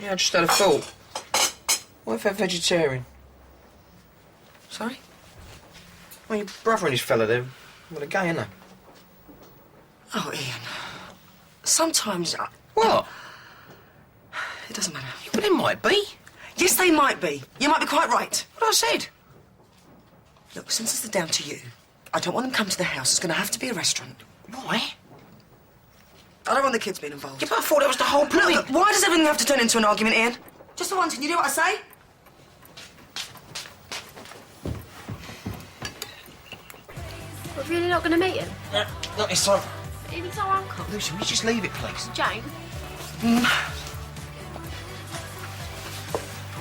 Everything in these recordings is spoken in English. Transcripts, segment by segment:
Yeah, I just had a thought. What if they're vegetarian? Sorry? Well, your brother and his fella, they're gay, aren't they? Oh, Ian. Sometimes What? It doesn't matter. Yeah, but they might be. Yes, they might be. You might be quite right. What I said. Look, since it's down to you, I don't want them coming to the house. It's going to have to be a restaurant. Why? I don't want the kids being involved. Yeah, but I thought that was the whole point. Look, why does everything have to turn into an argument, Ian? Just for once, can you do what I say? We're really not going to meet him? No, not this time. He's our uncle. Lucy, will you just leave it, please? Jane?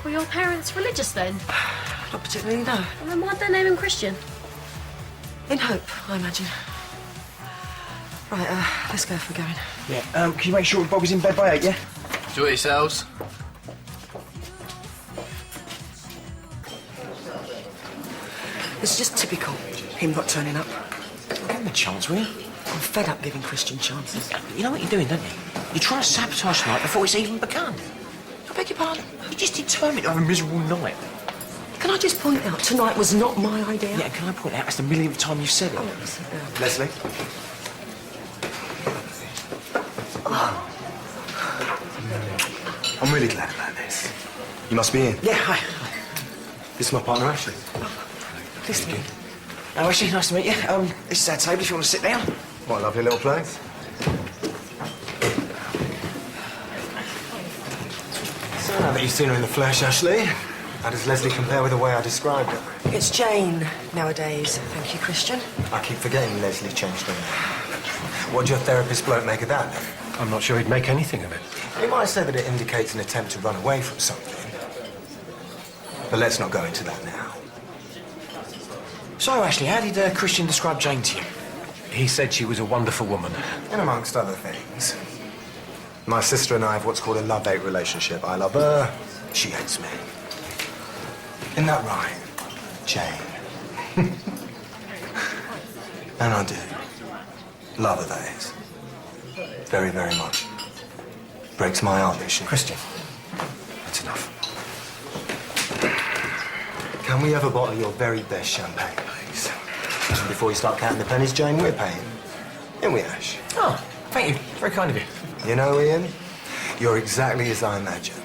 Were your parents religious then? Not particularly, no. And then why'd they name him Christian? In hope, I imagine. Right, let's go if we're going. Yeah, can you make sure Bobby's in bed by 8, yeah? Enjoy yourselves. It's just typical, him not turning up. Give him a chance, will you? I'm fed up giving Christian chances. You know what you're doing, don't you? You're trying to sabotage tonight before it's even begun. I beg your pardon? You're just determined to have a miserable night. Can I just point out, tonight was not my idea? Yeah, can I point out, it's the millionth time you've said it. Oh, listen, Leslie? I'm really glad about this. You must be in. Yeah, hi. This is my partner, Ashley. Pleased to meet you. Oh, actually, nice to meet you. This is our table if you want to sit down. What a lovely little place. So, now that you've seen her in the flesh, Ashley, how does Leslie compare with the way I described her? It's Jane nowadays. Thank you, Christian. I keep forgetting Leslie changed her name. What'd your therapist bloke make of that, then? I'm not sure he'd make anything of it. He might say that it indicates an attempt to run away from something. But let's not go into that now. So, Ashley, how did Christian describe Jane to you? He said she was a wonderful woman. And amongst other things. My sister and I have what's called a love-hate relationship. I love her, she hates me. Isn't that right, Jane? And I do. Love her, that is. Very, very much. Breaks my heart that she... Christian, that's enough. Can we have a bottle of your very best champagne, please? And before you start counting the pennies, Jane, we're paying. Ain't we, Ash? Oh, thank you. Very kind of you. You know, Ian, you're exactly as I imagined.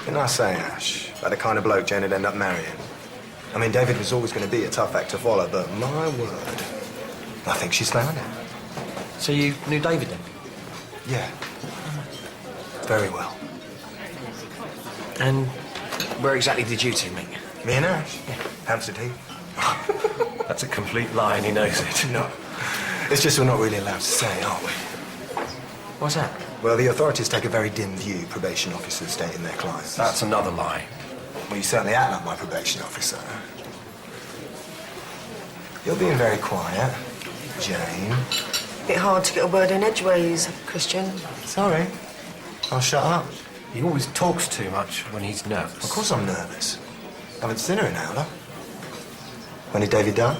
Didn't I say, Ash, about the kind of bloke Jane would end up marrying? I mean, David was always going to be a tough act to follow, but my word, I think she's found it. So you knew David then? Yeah. Very well. And where exactly did you two meet? Me and Ash? Yeah. Hampstead Heath. That's a complete lie and he knows it. No. It's just we're not really allowed to say, are we? What's that? Well, the authorities take a very dim view, probation officers dating their clients. That's another lie. Well, you certainly act like my probation officer. You're being very quiet, Jane. Bit hard to get a word in edgeways, Christian. Sorry. I'll shut up. He always talks too much when he's nervous. Of course I'm nervous. Haven't seen her in an hour. When did David die?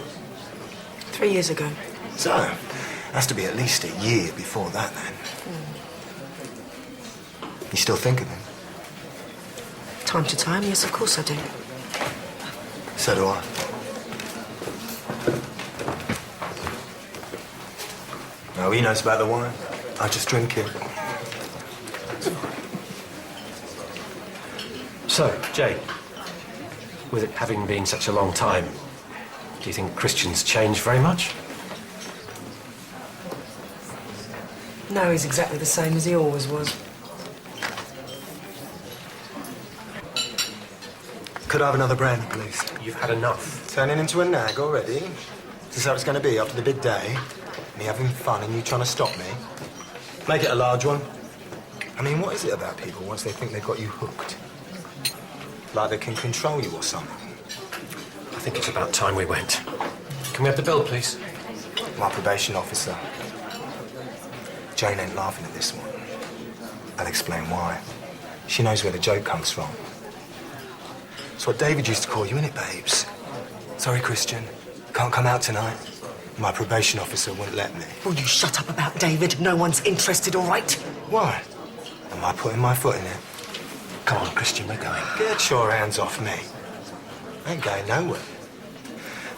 3 years ago. So, has to be at least a year before that, then. You still think of him? Time to time, yes, of course I do. So do I. No, he knows about the wine. I just drink it. So, Jay, with it having been such a long time, do you think Christian's changed very much? No, he's exactly the same as he always was. Could I have another brandy, please? You've had enough. Turning into a nag already? Is this how it's going to be after the big day? Me having fun and you trying to stop me? Make it a large one. I mean, what is it about people once they think they've got you hooked? Like they can control you or something? I think it's about time we went. Can we have the bill, please? My probation officer. Jane ain't laughing at this one. I'll explain why. She knows where the joke comes from. It's what David used to call you, innit, babes? Sorry, Christian. Can't come out tonight. My probation officer wouldn't let me. Will you shut up about David? No one's interested, all right? Why? Am I putting my foot in it? Come on, Christian, we're going. Get your hands off me. I ain't going nowhere.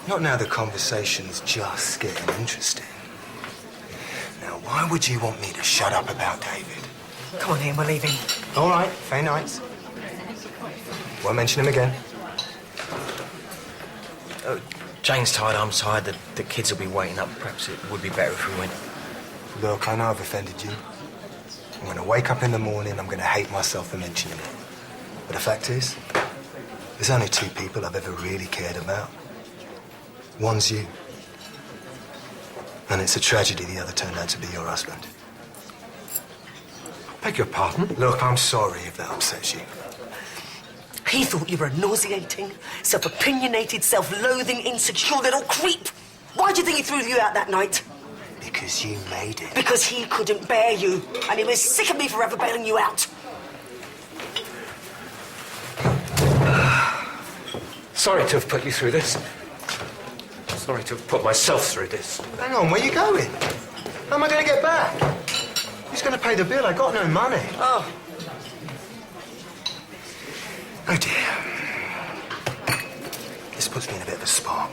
Not now the conversation's just getting interesting. Now, why would you want me to shut up about David? Come on, Ian, we're leaving. All right, fair nights. Won't mention him again. Jane's tired, I'm tired. The kids will be waiting up. Perhaps it would be better if we went. Look, I know I've offended you. I'm going to wake up in the morning, I'm going to hate myself for mentioning it. But the fact is, there's only two people I've ever really cared about. One's you. And it's a tragedy the other turned out to be your husband. Beg your pardon? Look, I'm sorry if that upsets you. He thought you were a nauseating, self-opinionated, self-loathing, insecure little creep. Why do you think he threw you out that night? Because you made it. Because he couldn't bear you, and he was sick of me forever bailing you out. Sorry to have put you through this. Sorry to have put myself through this. Hang on, where you going? How am I going to get back? Who's going to pay the bill? I got no money. Oh. Oh, dear. This puts me in a bit of a spot.